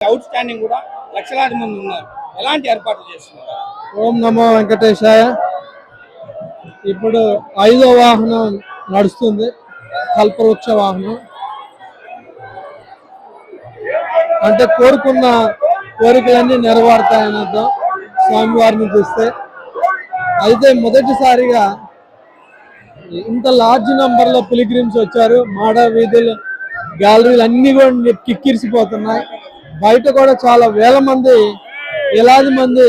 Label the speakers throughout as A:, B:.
A: Out standing కూడా లక్షలాది మంది ఉన్నారు. ఎలాంటి ఏర్పాట్లు చేస్తున్నారు?
B: ఓం నమో వెంకటేశాయ. ఇప్పుడు 5వ వాహనం నడుస్తుంది, కల్పవృక్ష వాహనం. అంటే కోరుకున్న కోరికలన్నీ నెరవేరుతాయని అర్థం స్వామివారిని చూస్తే. అయితే మొదటిసారిగా ఇంత లార్జ్ నంబర్ లో పిలిగ్రిమ్స్ వచ్చారు. మాడ వీధులు, గ్యాలరీలు అన్ని కూడా కిక్కిరిసిపోతున్నాయి. బయట కూడా చాలా వేల మంది, వేలాది మంది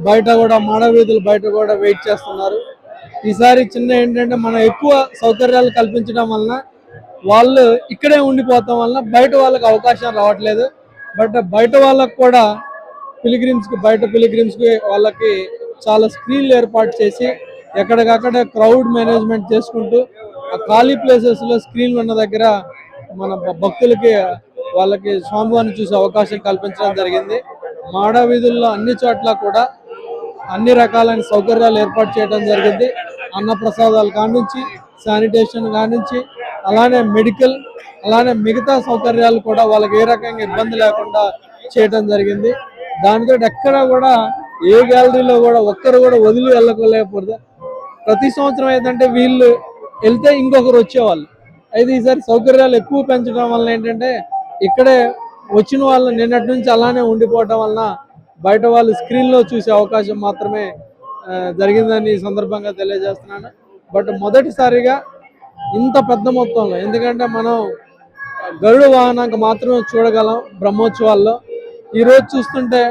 B: బయట కూడా మాడ వీధులు బయట కూడా వెయిట్ చేస్తున్నారు. ఈసారి చిన్న ఏంటంటే మనం ఎక్కువ సౌకర్యాలు కల్పించడం వలన వాళ్ళు ఇక్కడే ఉండిపోతాం వలన బయట వాళ్ళకి అవకాశం రావట్లేదు. బట్ బయట వాళ్ళకు కూడా బయట పిలిగ్రిమ్స్కి వాళ్ళకి చాలా స్క్రీన్లు ఏర్పాటు చేసి ఎక్కడికక్కడ క్రౌడ్ మేనేజ్మెంట్ చేసుకుంటూ ఆ ఖాళీ ప్లేసెస్లో స్క్రీన్లు ఉన్న దగ్గర మన భక్తులకి వాళ్ళకి స్వామివారిని చూసే అవకాశం కల్పించడం జరిగింది. మాడ వీధుల్లో అన్ని చోట్ల కూడా అన్ని రకాలైన సౌకర్యాలు ఏర్పాటు చేయడం జరిగింది. అన్నప్రసాదాలు కానించి, శానిటేషన్ కానించి, అలానే మెడికల్, అలానే మిగతా సౌకర్యాలు కూడా వాళ్ళకి ఏ రకంగా ఇబ్బంది లేకుండా చేయడం జరిగింది. దానితో ఎక్కడ కూడా ఏ గ్యాలరీలో కూడా ఒక్కరు కూడా వదిలి వెళ్ళలేకపోతే ప్రతి సంవత్సరం ఏంటంటే వీళ్ళు వెళ్తే ఇంకొకరు వచ్చేవాళ్ళు. అయితే ఈసారి సౌకర్యాలు ఎక్కువ పెంచడం వల్ల ఏంటంటే ఇక్కడే వచ్చిన వాళ్ళు నిన్నటి నుంచి అలానే ఉండిపోవడం వలన బయట వాళ్ళు స్క్రీన్లో చూసే అవకాశం మాత్రమే జరిగిందని ఈ సందర్భంగా తెలియజేస్తున్నాను. బట్ మొదటిసారిగా ఇంత పెద్ద మొత్తంలో, ఎందుకంటే మనం గరుడ వాహనానికి మాత్రమే చూడగలం బ్రహ్మోత్సవాల్లో. ఈరోజు చూస్తుంటే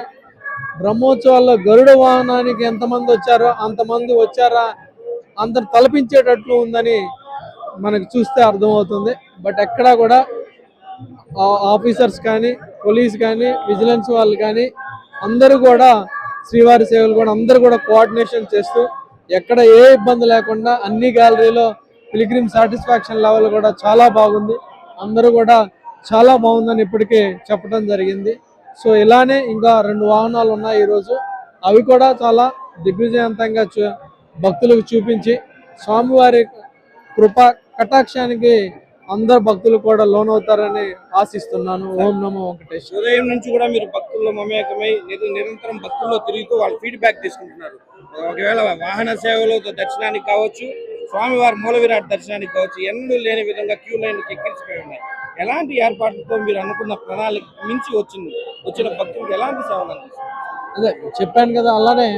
B: బ్రహ్మోత్సవాల్లో గరుడ వాహనానికి ఎంతమంది వచ్చారో అంతమంది వచ్చారా అందరు తలపించేటట్లు ఉందని మనకు చూస్తే అర్థమవుతుంది. బట్ ఎక్కడా కూడా ఆఫీసర్స్ కానీ, పోలీస్ కానీ, విజిలెన్స్ వాళ్ళు కానీ అందరూ కూడా శ్రీవారి సేవలు కూడా అందరూ కూడా కోఆర్డినేషన్ చేస్తూ ఎక్కడ ఏ ఇబ్బంది లేకుండా అన్ని గ్యాలరీలో పిలిగ్రిమ్ సాటిస్ఫాక్షన్ లెవెల్ కూడా చాలా బాగుంది. అందరూ కూడా చాలా బాగుందని ఇప్పటికే చెప్పడం జరిగింది. సో ఇలానే ఇంకా 2 వాహనాలు ఉన్నాయి ఈరోజు. అవి కూడా చాలా దిగ్విజయవంతంగా భక్తులకు చూపించి స్వామివారి కృపా కటాక్షానికి అందరు భక్తులు కూడా లోనవుతారని ఆశిస్తున్నాను. ఓం నమో వెంకటేశ్వర.
A: ఉదయం నుంచి కూడా మీరు భక్తుల్లో మమేకమై నిరంతరం భక్తుల్లో తిరుగుతూ వాళ్ళ ఫీడ్బ్యాక్ తీసుకుంటున్నారు. ఒకవేళ వాహన సేవలో దర్శనానికి కావచ్చు, స్వామివారి మూల విరాట్ దర్శనానికి కావచ్చు, ఎన్నడూ లేని విధంగా క్యూ లైన్లు ఎక్కించిపోయి ఉన్నాయి. ఎలాంటి ఏర్పాట్లతో మీరు అనుకున్న ప్రణాళిక మించి వచ్చిన భక్తులకు ఎలాంటి సేవలు అందిస్తారు?
B: అదే చెప్పాను కదా, అలానే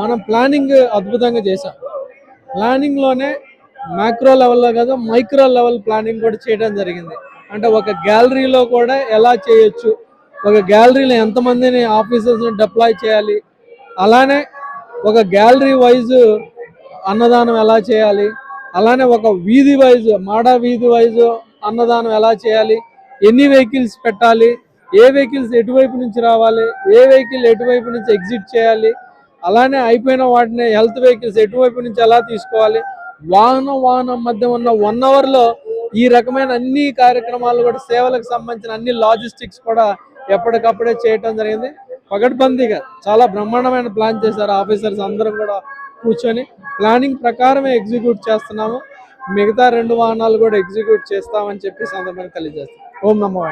B: మనం ప్లానింగ్ అద్భుతంగా చేశాం. ప్లానింగ్లోనే మ్యాక్రో లెవెల్లో కదా మైక్రో లెవెల్ ప్లానింగ్ కూడా చేయడం జరిగింది. అంటే ఒక గ్యాలరీలో కూడా ఎలా చేయొచ్చు, ఒక గ్యాలరీలో ఎంతమందిని ఆఫీసర్స్ని డిప్లాయ్ చేయాలి, అలానే ఒక గ్యాలరీ వైజ్ అన్నదానం ఎలా చేయాలి, అలానే ఒక వీధి వైజ్ మాడా వీధి వైజ్ అన్నదానం ఎలా చేయాలి, ఎన్ని వెహికల్స్ పెట్టాలి, ఏ వెహికల్స్ ఎటువైపు నుంచి రావాలి, ఏ వెహికల్ ఎటువైపు నుంచి ఎగ్జిట్ చేయాలి, అలానే అయిపోయిన వాటిని హెల్త్ వెహికల్స్ ఎటువైపు నుంచి ఎలా తీసుకోవాలి, వాహనం మధ్య ఉన్న 1 అవర్లో ఈ రకమైన అన్ని కార్యక్రమాలు కూడా సేవలకు సంబంధించిన అన్ని లాజిస్టిక్స్ కూడా ఎప్పటికప్పుడే చేయటం జరిగింది. పగడ్బందీగా చాలా బ్రహ్మాండమైన ప్లాన్ చేశారు ఆఫీసర్స్ అందరం కూడా కూర్చొని. ప్లానింగ్ ప్రకారమే ఎగ్జిక్యూట్ చేస్తున్నాము. మిగతా 2 వాహనాలు కూడా ఎగ్జిక్యూట్ చేస్తామని చెప్పి సందర్భంగా తెలియజేస్తాం. ఓం నమో.